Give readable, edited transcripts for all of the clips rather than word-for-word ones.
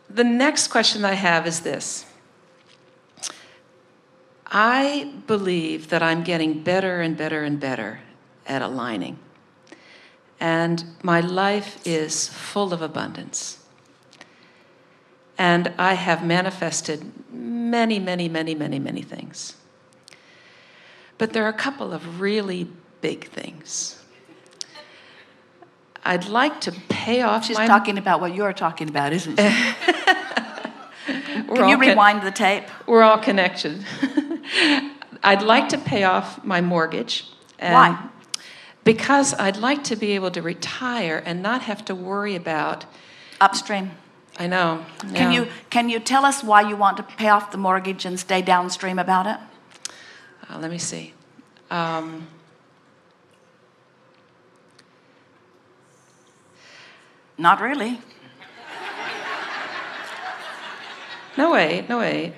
The next question I have is this. I believe that I'm getting better and better and better at aligning. And my life is full of abundance. And I have manifested many, many, many, many, many things. But there are a couple of really big things. I'd like to pay off She's talking about what you're talking about, isn't she? Can you rewind the tape? We're all connected. I'd like to pay off my mortgage. Why? Because I'd like to be able to retire and not have to worry about... Upstream. I know. Yeah. Can you tell us why you want to pay off the mortgage and stay downstream about it? Let me see. Not really. No, wait.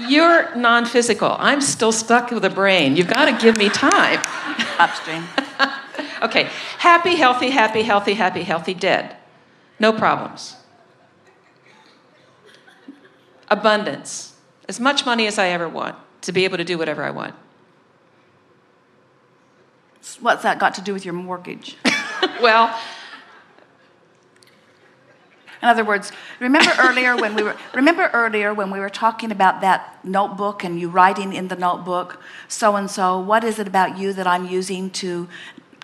You're non-physical. I'm still stuck with the brain. You've got to give me time. Upstream. Okay. Happy, healthy, dead. No problems. Abundance. As much money as I ever want to be able to do whatever I want. What's that got to do with your mortgage? Well... In other words, remember earlier when we were talking about that notebook and you writing in the notebook, so and so, what is it about you that I'm using to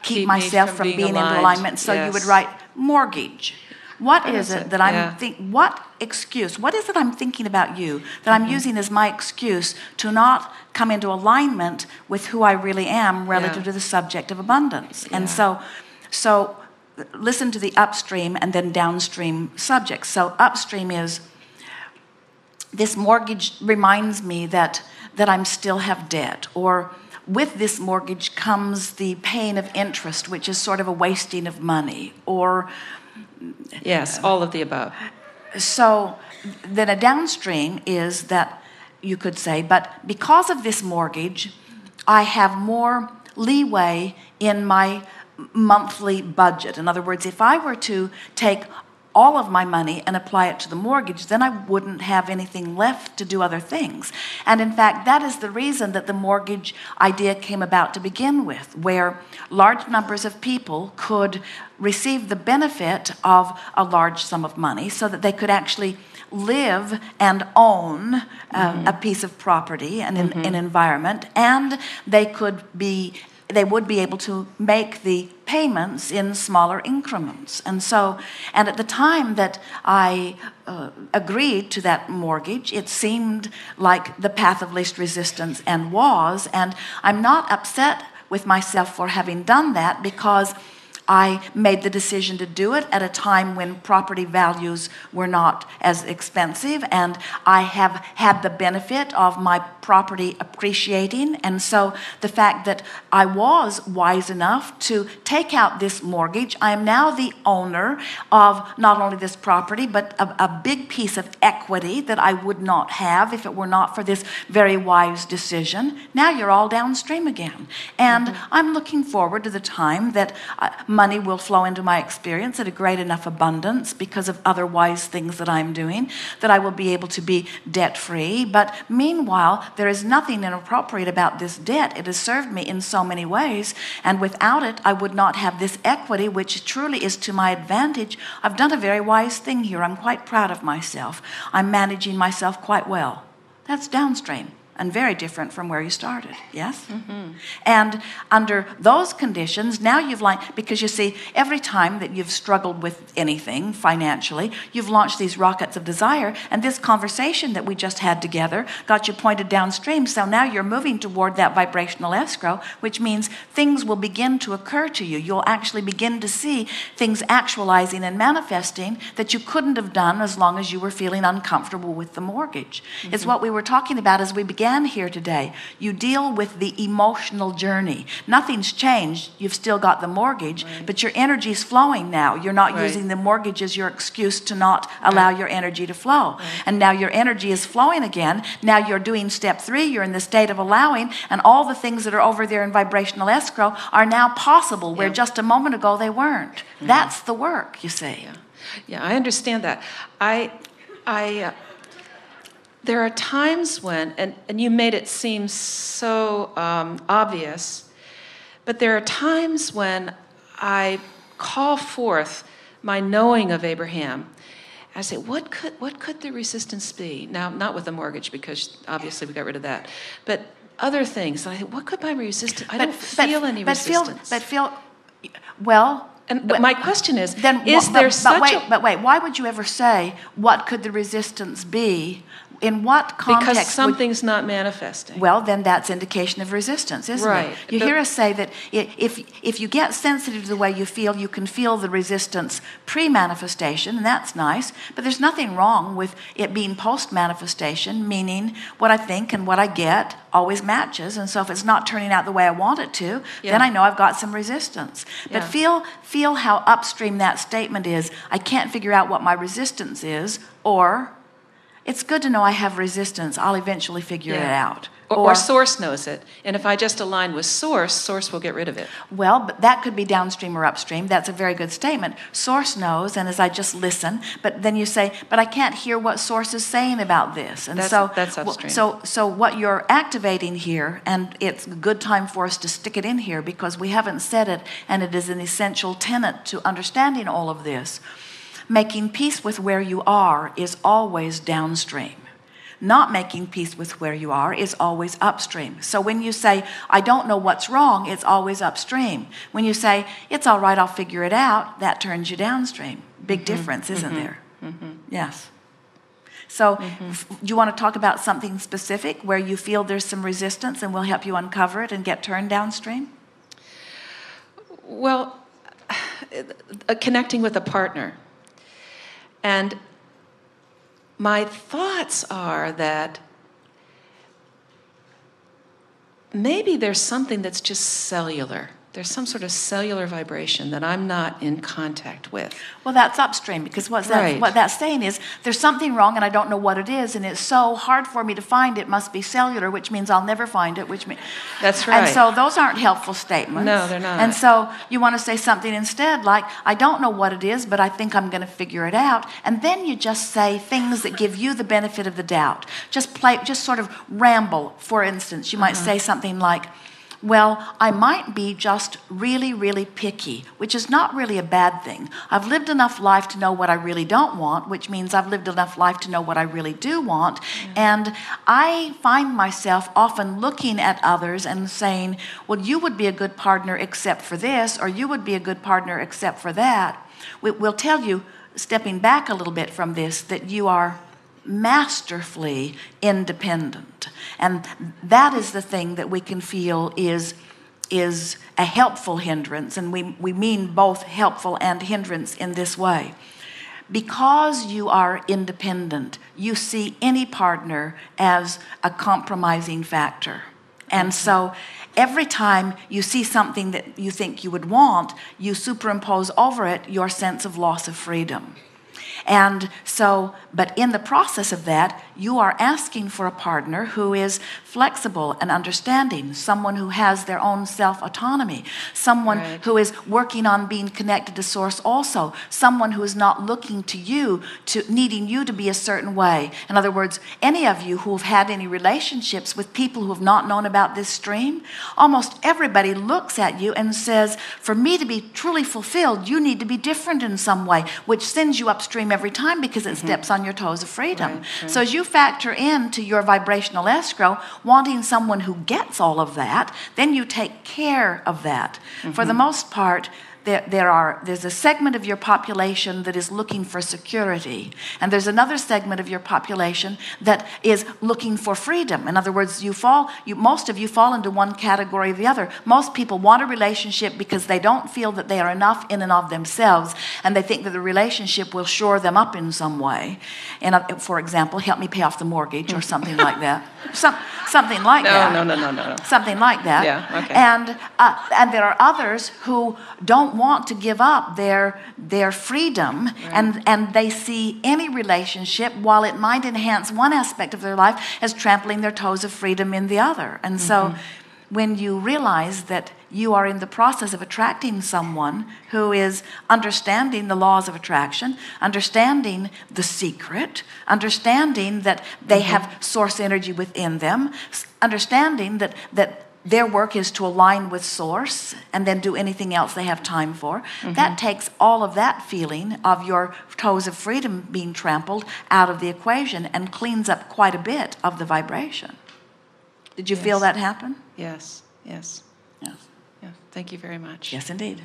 keep myself from being in alignment? So yes. You would write mortgage. What is it that I'm what is it I'm thinking about you that I'm using as my excuse to not come into alignment with who I really am relative to the subject of abundance? Yeah. And so listen to the upstream and then downstream subjects. So upstream is, this mortgage reminds me that I still have debt, or with this mortgage comes the pain of interest, which is sort of a wasting of money, or... Yes, all of the above. So then a downstream is that you could say, but because of this mortgage, I have more leeway in my monthly budget. In other words, if I were to take all of my money and apply it to the mortgage, then I wouldn't have anything left to do other things. And in fact, that is the reason that the mortgage idea came about to begin with, where large numbers of people could receive the benefit of a large sum of money so that they could actually live and own a piece of property and an environment, and they would be able to make the payments in smaller increments. And at the time that I agreed to that mortgage, it seemed like the path of least resistance, and I'm not upset with myself for having done that, because I made the decision to do it at a time when property values were not as expensive, and I have had the benefit of my property appreciating. And so the fact that I was wise enough to take out this mortgage, I am now the owner of not only this property, but a big piece of equity that I would not have if it were not for this very wise decision. Now you're all downstream again. And I'm looking forward to the time that money will flow into my experience at a great enough abundance because of other wise things that I'm doing, that I will be able to be debt-free. But meanwhile, there is nothing inappropriate about this debt. It has served me in so many ways, and without it, I would not have this equity, which truly is to my advantage. I've done a very wise thing here. I'm quite proud of myself. I'm managing myself quite well. That's downstream, and very different from where you started, yes? And under those conditions, now you've because you see, every time that you've struggled with anything financially, you've launched these rockets of desire, and this conversation that we just had together got you pointed downstream. So now you're moving toward that vibrational escrow, which means things will begin to occur to you. You'll actually begin to see things actualizing and manifesting that you couldn't have done as long as you were feeling uncomfortable with the mortgage. It's what we were talking about as we began began here today. You deal with the emotional journey. Nothing's changed. You've still got the mortgage, but your energy's flowing now. You're not using the mortgage as your excuse to not allow your energy to flow. And now your energy is flowing again. Now you're doing step 3. You're in the state of allowing, and all the things that are over there in vibrational escrow are now possible, where just a moment ago they weren't. That's the work, you see. Yeah, I understand that. There are times when, and you made it seem so obvious, but there are times when I call forth my knowing of Abraham. I say, what could the resistance be? Now, not with the mortgage, because obviously we got rid of that, but other things. And I think, what could my resistance? I don't feel any resistance. And my question is, But wait, why would you ever say, what could the resistance be? In what context? Because something's not manifesting. Well, then that's indication of resistance, isn't it? You hear us say that if you get sensitive to the way you feel, you can feel the resistance pre-manifestation, and that's nice, but there's nothing wrong with it being post-manifestation, meaning what I think and what I get always matches, and so if it's not turning out the way I want it to, then I know I've got some resistance. But feel how upstream that statement is. I can't figure out what my resistance is, or it's good to know I have resistance. I'll eventually figure it out. Or Source knows it. And if I just align with Source will get rid of it. Well, but that could be downstream or upstream. That's a very good statement. Source knows, and as I just listen, but then you say, but I can't hear what Source is saying about this. And that's upstream. So what you're activating here, and it's a good time for us to stick it in here because we haven't said it, and it is an essential tenet to understanding all of this. Making peace with where you are is always downstream. Not making peace with where you are is always upstream. So when you say, I don't know what's wrong, it's always upstream. When you say, it's all right, I'll figure it out, that turns you downstream. Big difference, isn't there? Yes. So do you want to talk about something specific where you feel there's some resistance, and we'll help you uncover it and get turned downstream? Well, connecting with a partner. And my thoughts are that maybe there's something that's just cellular. There's some sort of cellular vibration that I'm not in contact with. Well, that's upstream, because what that's saying is there's something wrong and I don't know what it is, and it's so hard for me to find it must be cellular, which means I'll never find it, which means... That's right. And so those aren't helpful statements. No, they're not. And so you want to say something instead like, I don't know what it is, but I think I'm going to figure it out. And then you just say things that give you the benefit of the doubt. Just sort of ramble. For instance, you might say something like, well, I might be just really, really picky, which is not really a bad thing. I've lived enough life to know what I really don't want, which means I've lived enough life to know what I really do want. And I find myself often looking at others and saying, well, you would be a good partner except for this, or you would be a good partner except for that. We'll tell you, stepping back a little bit from this, that you are masterfully independent, and that is the thing that we can feel is a helpful hindrance, and we mean both helpful and hindrance in this way. Because you are independent, you see any partner as a compromising factor. And so every time you see something that you think you would want, you superimpose over it your sense of loss of freedom. And so, but in the process of that, you are asking for a partner who is flexible and understanding, someone who has their own self-autonomy, someone who is working on being connected to Source also, someone who is not looking to you, to needing you to be a certain way. In other words, any of you who have had any relationships with people who have not known about this stream, almost everybody looks at you and says, for me to be truly fulfilled, you need to be different in some way, which sends you upstream every time because it steps on your toes of freedom. So as you factor into your vibrational escrow, wanting someone who gets all of that, then you take care of that. For the most part, there's a segment of your population that is looking for security, and there's another segment of your population that is looking for freedom. In other words, most of you fall into one category or the other. Most people want a relationship because they don't feel that they are enough in and of themselves, and they think that the relationship will shore them up in some way. And for example, help me pay off the mortgage or something like that. Something like that. No. Something like that. Yeah, okay. And there are others who don't want to give up their freedom, right. and they see any relationship, while it might enhance one aspect of their life, as trampling their toes of freedom in the other. And so when you realize that you are in the process of attracting someone who is understanding the laws of attraction, understanding the secret, understanding that they have source energy within them, understanding that their work is to align with source and then do anything else they have time for, that takes all of that feeling of your toes of freedom being trampled out of the equation and cleans up quite a bit of the vibration. Did you feel that happen? Yes. Yeah. Thank you very much. Yes, indeed.